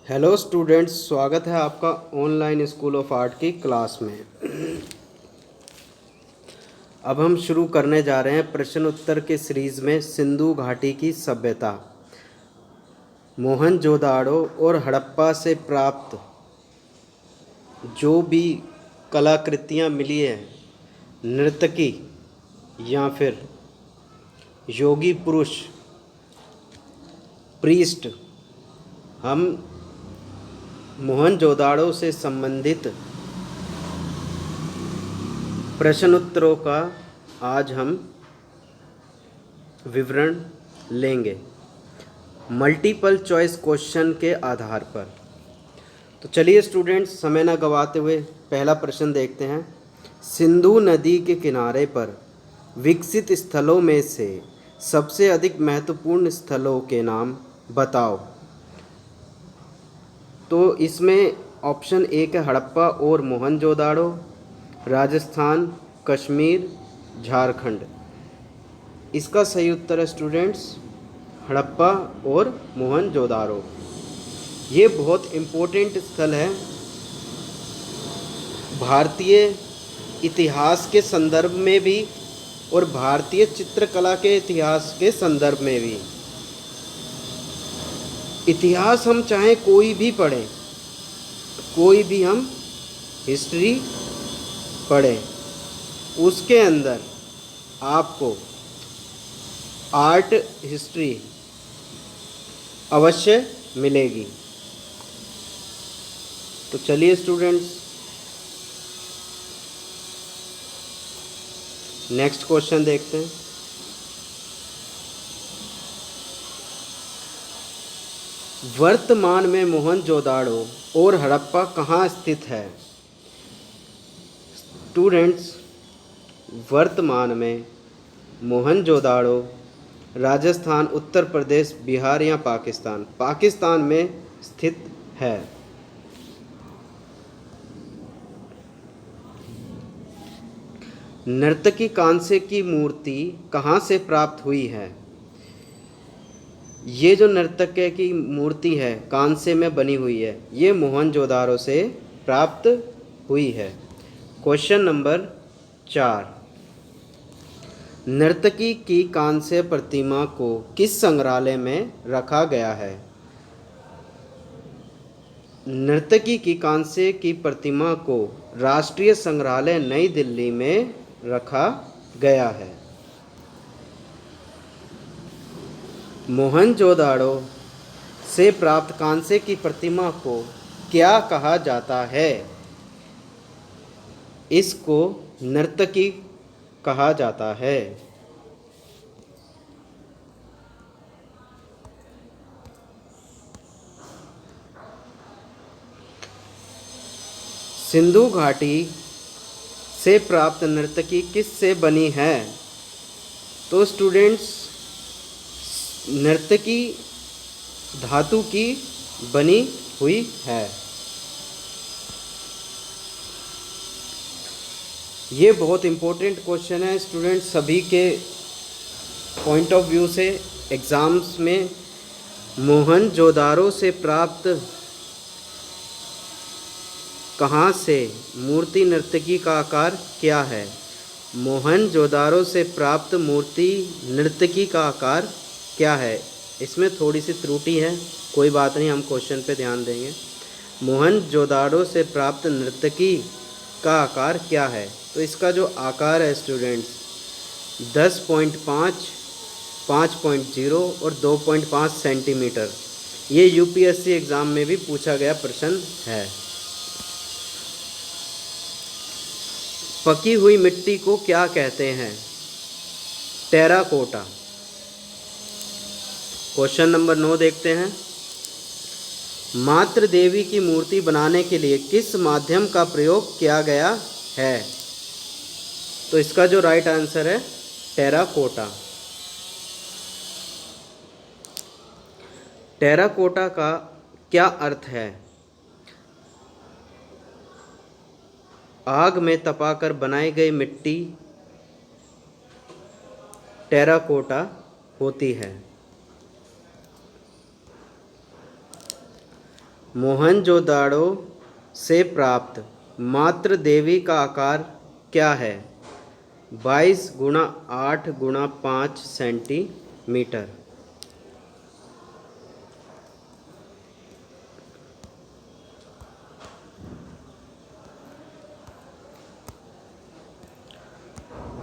Hello students, स्वागत है आपका ऑनलाइन स्कूल ऑफ आर्ट की क्लास में। अब हम शुरू करने जा रहे हैं प्रश्न उत्तर के सीरीज़ में सिंधु घाटी की सभ्यता। मोहनजोदाड़ो और हड़प्पा से प्राप्त जो भी कलाकृतियाँ मिली हैं, नर्तकी या फिर योगी पुरुष, प्रीस्ट, हम मोहनजोदाड़ो से संबंधित प्रश्न उत्तरों का आज हम विवरण लेंगे मल्टीपल चॉइस क्वेश्चन के आधार पर। तो चलिए स्टूडेंट्स, समय न गवाते हुए पहला प्रश्न देखते हैं। सिंधु नदी के किनारे पर विकसित स्थलों में से सबसे अधिक महत्वपूर्ण स्थलों के नाम बताओ। तो इसमें ऑप्शन एक है हड़प्पा और मोहनजोदाड़ो, राजस्थान, कश्मीर, झारखंड। इसका सही उत्तर है स्टूडेंट्स हड़प्पा और मोहनजोदाड़ो। ये बहुत इम्पोर्टेंट स्थल है भारतीय इतिहास के संदर्भ में भी और भारतीय चित्रकला के इतिहास के संदर्भ में भी। इतिहास हम चाहे कोई भी पढ़ें, कोई भी हम हिस्ट्री पढ़ें, उसके अंदर आपको आर्ट हिस्ट्री अवश्य मिलेगी। तो चलिए स्टूडेंट्स, नेक्स्ट क्वेश्चन देखते हैं। वर्तमान में मोहनजोदाड़ो और हड़प्पा कहाँ स्थित है? स्टूडेंट्स, वर्तमान में मोहनजोदाड़ो राजस्थान, उत्तर प्रदेश, बिहार या पाकिस्तान में स्थित है। नर्तकी कांसे की मूर्ति कहाँ से प्राप्त हुई है? ये जो नर्तकी की मूर्ति है कांसे में बनी हुई है, ये मोहनजोदाड़ो से प्राप्त हुई है। क्वेश्चन नंबर 4, नर्तकी की कांस्य प्रतिमा को किस संग्रहालय में रखा गया है? नर्तकी की कांस्य की प्रतिमा को राष्ट्रीय संग्रहालय नई दिल्ली में रखा गया है। मोहनजोदाड़ो से प्राप्त कांसे की प्रतिमा को क्या कहा जाता है? इसको नर्तकी कहा जाता है। सिंधु घाटी से प्राप्त नर्तकी किस से बनी है? तो स्टूडेंट्स, नर्तकी धातु की बनी हुई है। ये बहुत इम्पोर्टेंट क्वेश्चन है स्टूडेंट्स, सभी के पॉइंट ऑफ व्यू से एग्ज़ाम्स में। मोहनजोदाड़ो से प्राप्त कहाँ से मूर्ति नर्तकी का आकार क्या है? मोहनजोदाड़ो से प्राप्त मूर्ति नर्तकी का आकार क्या है? इसमें थोड़ी सी त्रुटि है, कोई बात नहीं, हम क्वेश्चन पे ध्यान देंगे। मोहनजोदाड़ो से प्राप्त नर्तकी का आकार क्या है? तो इसका जो आकार है स्टूडेंट्स 10.5, 5.0 और 2.5 सेंटीमीटर। ये यूपीएससी एग्ज़ाम में भी पूछा गया प्रश्न है। पकी हुई मिट्टी को क्या कहते हैं? टेराकोटा। क्वेश्चन नंबर 9 देखते हैं। मातृ देवी की मूर्ति बनाने के लिए किस माध्यम का प्रयोग किया गया है? तो इसका जो राइट आंसर है टेराकोटा। टेराकोटा का क्या अर्थ है? आग में तपाकर बनाई गई मिट्टी टेराकोटा होती है। मोहनजोदाड़ो से प्राप्त मातृ देवी का आकार क्या है? 22 × 8 × 5 सेंटीमीटर।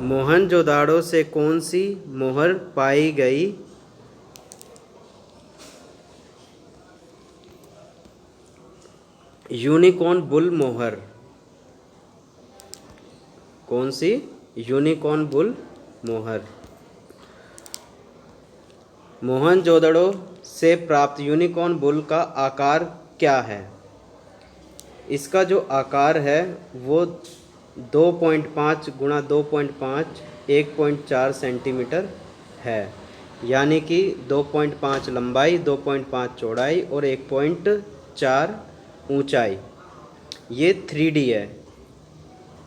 मोहनजोदाड़ो से कौन सी मोहर पाई गई? यूनिकॉर्न बुल मोहर। कौन सी? यूनिकॉर्न बुल मोहर। मोहनजोदड़ो से प्राप्त यूनिकॉर्न बुल का आकार क्या है? इसका जो आकार है वो 2.5 × 2.5 1.4 सेंटीमीटर है, यानी कि 2.5 लंबाई, 2.5 चौड़ाई और 1.4 ऊंचाई। ये 3D है।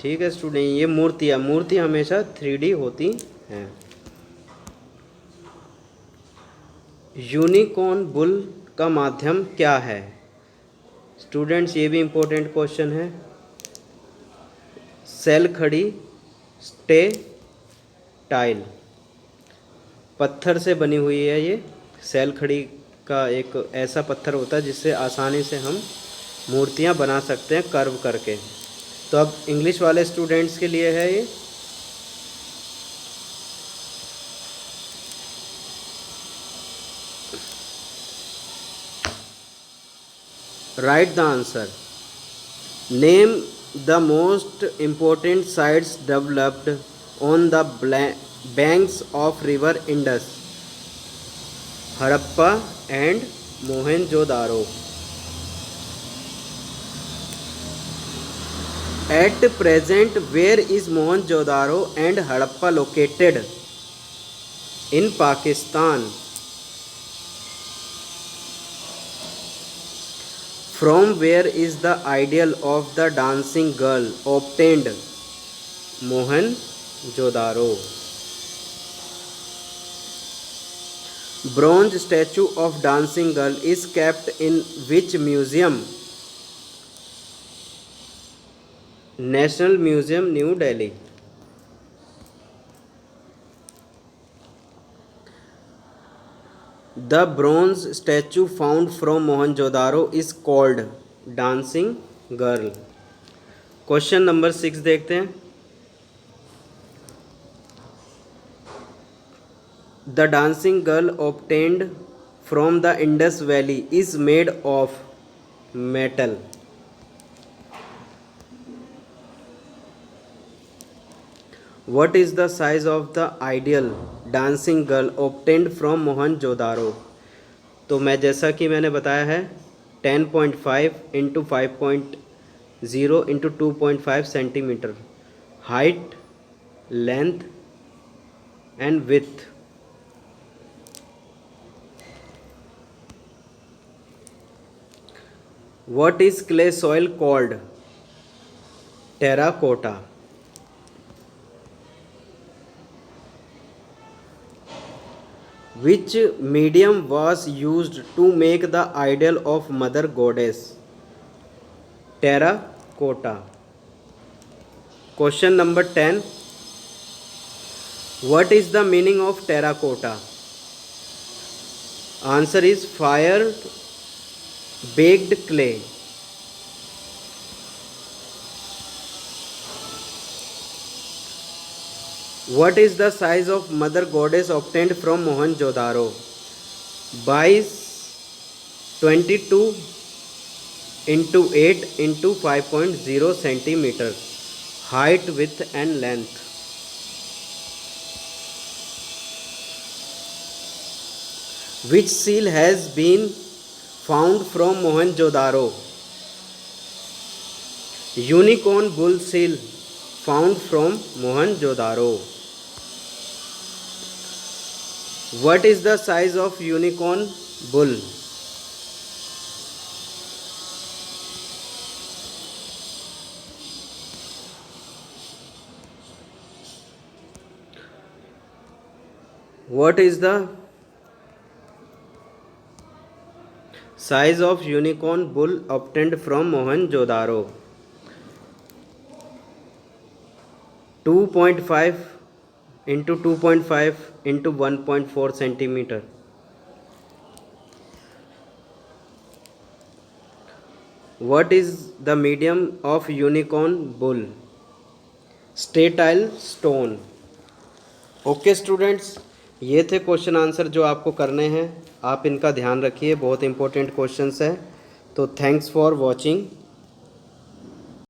ठीक है स्टूडेंट, ये मूर्ति हमेशा 3D होती हैं। यूनिकॉर्न बुल का माध्यम क्या है? स्टूडेंट्स, ये भी इम्पोर्टेंट क्वेश्चन है। सेल खड़ी, स्टे टाइल, पत्थर से बनी हुई है। ये सेल खड़ी का एक ऐसा पत्थर होता है जिससे आसानी से हम मूर्तियां बना सकते हैं कर्व करके। तो अब इंग्लिश वाले स्टूडेंट्स के लिए है ये। Right the answer. Name the most important sites developed on the banks of river Indus, Harappa and Mohenjo-daro. At present, where is Mohenjo-daro and Harappa located? In Pakistan. From where is the idol of the dancing girl obtained? Mohenjo-daro. Bronze statue of dancing girl is kept in which museum? National Museum, New Delhi. The bronze statue found from Mohenjo-daro is called dancing girl. Question number 6 देखते हैं। The dancing girl obtained from the Indus Valley is made of metal. What is the size of the ideal dancing girl obtained from Mohenjo-daro? तो मैं जैसा कि मैंने बताया है 10.5 × 5.0 × 2.5 centimetre height, length and width. What is clay soil called? Terracotta. Which medium was used to make the idol of Mother Goddess? Terracotta. Question number 10. What is the meaning of terracotta? Answer is fire baked clay. What is the size of Mother Goddess obtained from Mohenjo-daro? By 22 × 8 × 5.0 centimeter height, width and length. Which seal has been found from Mohenjo-daro? Unicorn bull seal found from Mohenjo-daro. What is the size of unicorn bull? What is the size of unicorn bull obtained from Mohenjodaro 2.5 into 2.5 into 1.4 centimeter. What is the medium of unicorn bull? Statile stone. Okay students, ये थे question answer जो आपको करने हैं। आप इनका ध्यान रखिए, बहुत इंपॉर्टेंट क्वेश्चंस है। तो थैंक्स फॉर वॉचिंग।